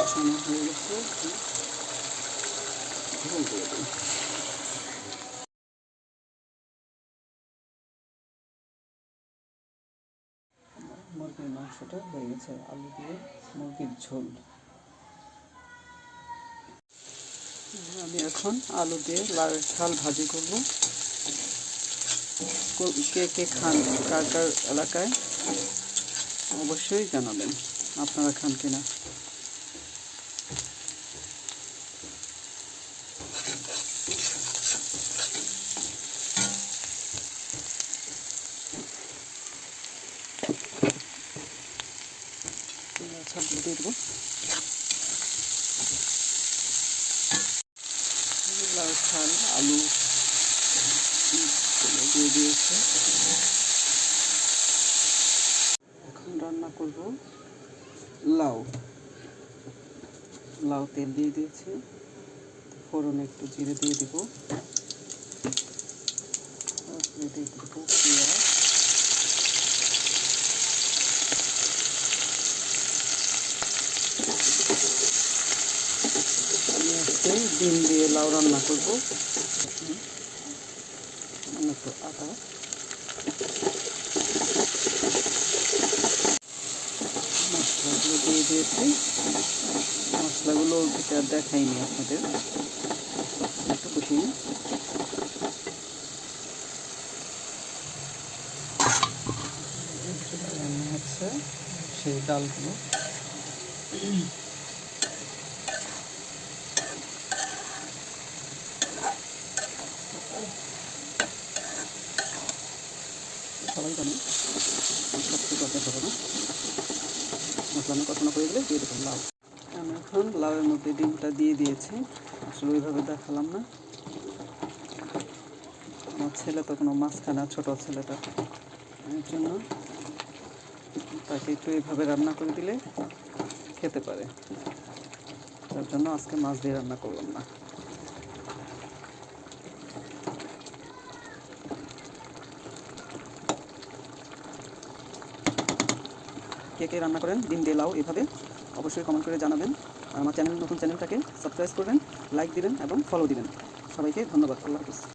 কষানো হয়ে গেছে, ঝোল দিয়ে দিই। মুরগির মাংসটা হয়ে গেছে, আলু দিয়ে মুরগির ঝোল। আমি এখন আলু দিয়ে লাউয়ের ঝাল ভাজি করব। কে কে খান, কার কার এলাকায় অবশ্যই জানাবেন আপনারা খান কিনা। ঝাল দিয়ে দেবো, লাউ ঝাল আলু দিয়ে দিয়েছে। এখন রান্না করব লাউ। লাউ তেল দিয়ে দিয়েছি, ফোড়নে একটু জিরে দিয়ে দিব, তারপরে দিয়ে দেবো পেঁয়াজ, আমি আজকে ডিম দিয়ে লাউ রান্না করব। একটু আদা, মশলাগুলো দিয়ে দিয়েছি। মশলাগুলো থেকে আর দেখাইনি আপনাদের, একটু কষিয়ে রান্না হচ্ছে সেই ডালগুলো। সবাই জানেন মশলা কিছু দরকার হবে না, মশলা আমি কষানো করে দিলে দিয়ে দেবো লাউ। আমি এখন লাউয়ের মধ্যে ডিমটা দিয়ে দিয়েছি, আসলে ওইভাবে দেখালাম না। আমার ছেলে তো কোনো মাছ খায় না, ছোটো ছেলেটা, এর জন্য তাকে একটু এইভাবে রান্না করে দিলে খেতে পারে, তার জন্য আজকে মাছ দিয়ে রান্না করলাম না। কে কে রান্না করেন ডিম দিয়ে লাউ এভাবে অবশ্যই কমেন্ট করে জানাবেন। আর আমার নতুন চ্যানেলটাকে সাবস্ক্রাইব করবেন, লাইক দিবেন এবং ফলো দিবেন। সবাইকে ধন্যবাদ। আল্লাহ হাফিজ।